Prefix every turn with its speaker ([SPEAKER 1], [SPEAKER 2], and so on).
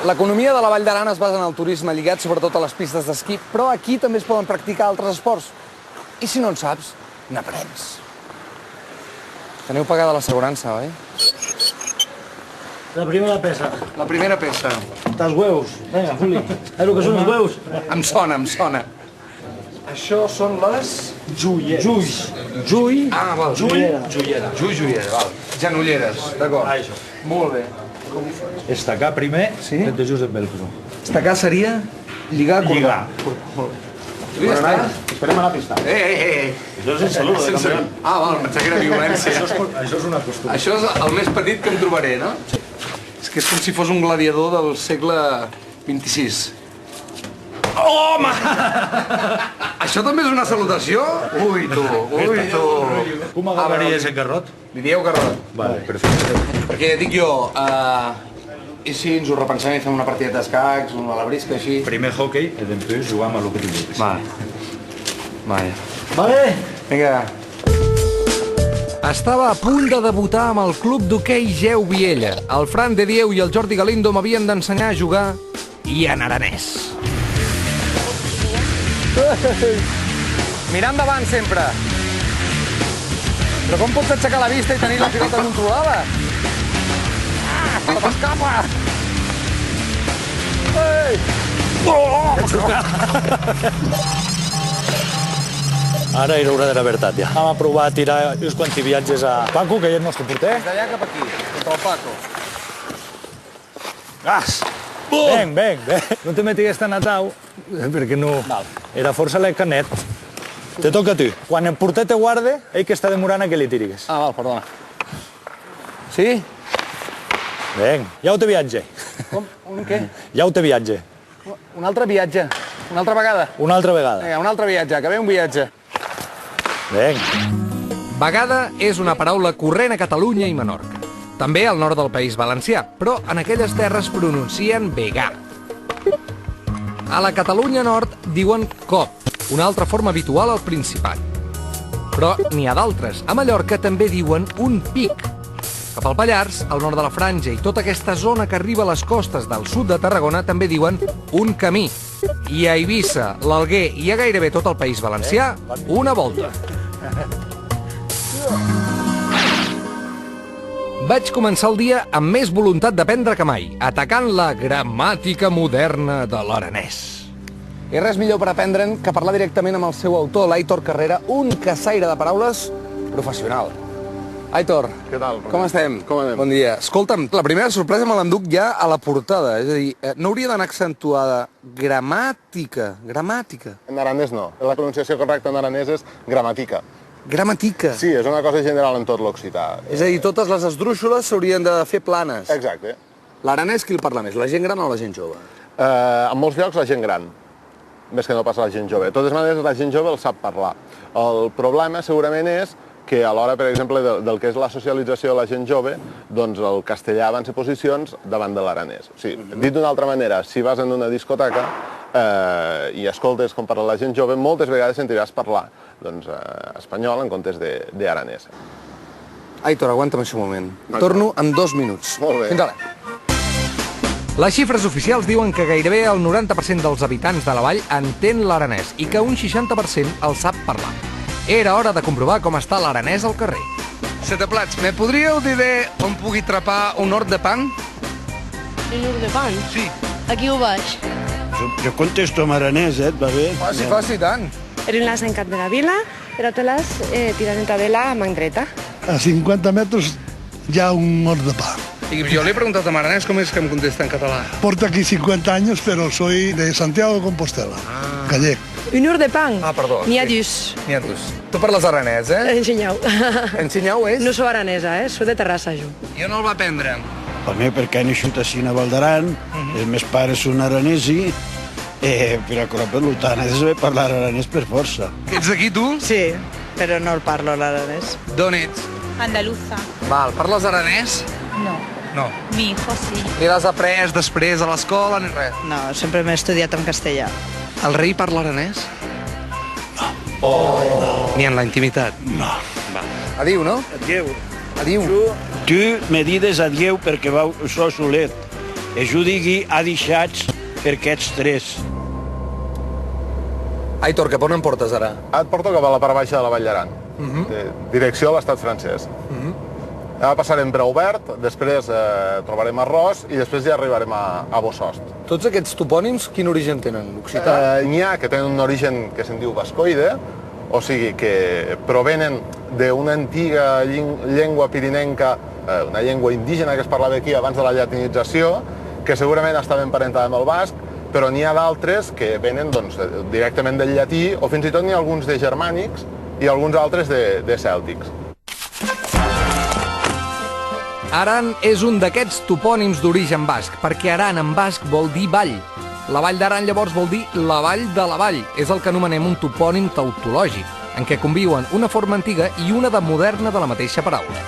[SPEAKER 1] L'economia de la Vall d'Aran es basa en el turisme lligat sobretot a les pistes d'esquí, però aquí també es poden practicar altres esports. I si no en saps, n'aprens. Teniu pagada l'assegurança, oi?
[SPEAKER 2] La primera peça.
[SPEAKER 1] La primera peça.
[SPEAKER 2] Els huevos. Vinga, Juli. Saps el que són els huevos?
[SPEAKER 1] Em sona, em sona. Això són les...
[SPEAKER 2] Julls. Jull.
[SPEAKER 1] Ah, val.
[SPEAKER 2] Joiera.
[SPEAKER 1] Joiera, val. Genolleres, d'acord.
[SPEAKER 2] Això.
[SPEAKER 1] Molt bé.
[SPEAKER 2] Estacar primer,
[SPEAKER 1] Sí?
[SPEAKER 2] de just en velcro.
[SPEAKER 1] Estacar seria lligar,
[SPEAKER 2] Lligar.
[SPEAKER 1] Tu ja està?
[SPEAKER 2] Esperem a la pista. Això és el saludo de campió.
[SPEAKER 1] Ah, val, pensava que era violència.
[SPEAKER 2] Això és una costum.
[SPEAKER 1] Això és el més petit que em trobaré, no? És que és com si fos un gladiador del segle XXVI. Home! Això també és una salutació? Ui, tu, ui, tu.
[SPEAKER 2] Com agafaries el garrot?
[SPEAKER 1] Li dieu garrot?
[SPEAKER 2] Vale, perfecte.
[SPEAKER 1] Perquè ja dic jo, i si ens ho repensem i fem una partida d'escacs, una malabrisca així?
[SPEAKER 2] Primer hockey i després juguem a lo que tu vulguis.
[SPEAKER 1] Vale.
[SPEAKER 2] Vale.
[SPEAKER 1] Vinga. Estava a punt de debutar amb el club d'hoquei Geu Viella. El Fran de Dieu i el Jordi Galindo m'havien d'ensenyar a jugar i en aranès. Mirar endavant sempre. Però com pots aixecar la vista i tenir la pilota controlada? Ah, se t'escapa! Ei!
[SPEAKER 2] Ara era hora de la veritat, ja. Vam provar a tirar uns quants viatges a Paco, que és el nostre porter.
[SPEAKER 1] Des d'allà cap aquí, contra el Paco.
[SPEAKER 2] Gas! Ven. No te metigues tan atau, perquè no... Era força la canet. Te toca a tu. Quan el porter te guarde, ell que està demorant a que li tirigues.
[SPEAKER 1] Ah, val, perdona. Sí?
[SPEAKER 2] Ven, ja ho te viatge.
[SPEAKER 1] Com? Un què?
[SPEAKER 2] Ja ho te viatge.
[SPEAKER 1] Un altre viatge. Una altra vegada.
[SPEAKER 2] Una altra vegada.
[SPEAKER 1] Vinga, un altre viatge, que ve un viatge.
[SPEAKER 2] Ven.
[SPEAKER 1] Vegada és una paraula corrent a Catalunya i Menorca. També al nord del País Valencià, però en aquelles terres pronuncien vegà. A la Catalunya Nord diuen cop, una altra forma habitual al Principat. Però n'hi ha d'altres. A Mallorca també diuen un pic. Cap al Pallars, al nord de la Franja i tota aquesta zona que arriba a les costes del sud de Tarragona també diuen un camí. I a Eivissa, l'Alguer i a gairebé tot el País Valencià, una volta. Vaig començar el dia amb més voluntat d'aprendre que mai, atacant la gramàtica moderna de l'aranès. I res millor per aprendre'n que parlar directament amb el seu autor, l'Aitor Carrera, un caçaire de paraules professional. Aitor,
[SPEAKER 3] Què tal?
[SPEAKER 1] com estem?
[SPEAKER 3] Com anem?
[SPEAKER 1] Bon dia. Escolta'm, la primera sorpresa me l'enduc ja a la portada, és a dir, no hauria d'anar accentuada gramàtica.
[SPEAKER 3] En aranès no. La pronunciació correcta en aranès és gramatica.
[SPEAKER 1] Gramatica.
[SPEAKER 3] Sí, és una cosa general en tot l'occità.
[SPEAKER 1] És a dir, totes les esdrúixoles s'haurien de fer planes.
[SPEAKER 3] Exacte.
[SPEAKER 1] L'aranès qui el parla més, la gent gran o la gent jove?
[SPEAKER 3] En molts llocs la gent gran, més que no passa la gent jove. De totes maneres, la gent jove el sap parlar. El problema segurament és que a l'hora, per exemple, del que és la socialització de la gent jove, doncs el castellà avança posicions davant de l'aranès. O sigui, dit d'una altra manera, si vas en una discoteca i escoltes com parla la gent jove, moltes vegades sentiràs parlar espanyol en comptes d'aranès.
[SPEAKER 1] Aitor, aguanta'm això un moment. Torno en 2 minuts.
[SPEAKER 3] Molt bé.
[SPEAKER 1] Fins ara. Les xifres oficials diuen que gairebé el 90% dels habitants de la vall entén l'aranès i que un 60% el sap parlar. Era hora de comprovar com està l'aranès al carrer. Setaplats, me podríeu dir on pugui trapar un hort de pan?
[SPEAKER 4] Un ur de pan?
[SPEAKER 1] Sí.
[SPEAKER 4] Aquí ho baix.
[SPEAKER 5] Jo contesto en aranès, et va bé?
[SPEAKER 1] Faci, tant.
[SPEAKER 4] Erin-les en cap de la vila, però te-les tirant en tabela a man dreta.
[SPEAKER 5] A 50 metres hi ha un hort de pa.
[SPEAKER 1] I jo li he preguntat a aranès com és que em contesta en català.
[SPEAKER 5] Porto aquí 50 años, pero soy de Santiago de Compostela, gallec.
[SPEAKER 4] Un ur de pan?
[SPEAKER 1] Ah, perdó.
[SPEAKER 4] N'hi ha
[SPEAKER 1] Sí.
[SPEAKER 4] dus.
[SPEAKER 1] N'hi ha dus. Tu parles aranès,
[SPEAKER 4] Ensenyau.
[SPEAKER 1] Ensenyau és?
[SPEAKER 4] No sou aranesa, soc de Terrassa, jo.
[SPEAKER 1] Jo no el va aprendre.
[SPEAKER 5] Primer perquè he nascut a Sina Val d'Aran, els meus pares són aranesi, però per tant he de saber parlar aranès per força.
[SPEAKER 1] Ets d'aquí, tu?
[SPEAKER 4] Sí, però no el parlo l'aranès.
[SPEAKER 1] D'on ets?
[SPEAKER 6] Andaluza.
[SPEAKER 1] Val, parles aranès?
[SPEAKER 6] No.
[SPEAKER 1] No.
[SPEAKER 6] Mi hijo sí.
[SPEAKER 1] I l'has après després a l'escola ni res?
[SPEAKER 4] No, sempre m'he estudiat en castellà.
[SPEAKER 1] El rei parla aranès? No. Oh. Ni en la intimitat?
[SPEAKER 5] No.
[SPEAKER 1] Adiu, no?
[SPEAKER 5] Adieu.
[SPEAKER 1] Adiu.
[SPEAKER 5] Tu me dides adieu perquè sóc solet. jo digui adixats per aquests tres.
[SPEAKER 1] Aitor, cap on em portes ara?
[SPEAKER 3] Et porto cap a la part baixa de la Vall d'Aran, direcció a l'estat francès. Ara passarem Breuvert, després trobarem Arròs i després ja arribarem a Bossost.
[SPEAKER 1] Tots aquests topònims, quin origen tenen? L'occità?
[SPEAKER 3] N'hi ha que tenen un origen que se'n diu bascoide, o sigui que provenen d'una antiga llengua pirinenca, una llengua indígena que es parlava aquí abans de la llatinització, que segurament estava emparentada amb el basc, però n'hi ha d'altres que venen directament del llatí, o fins i tot n'hi ha alguns de germànics i alguns altres de cèltics.
[SPEAKER 1] Aran és un d'aquests topònims d'origen basc, perquè Aran en basc vol dir vall. La Vall d'Aran llavors vol dir la vall de la vall. És el que anomenem un topònim tautològic, en què conviuen una forma antiga i una de moderna de la mateixa paraula.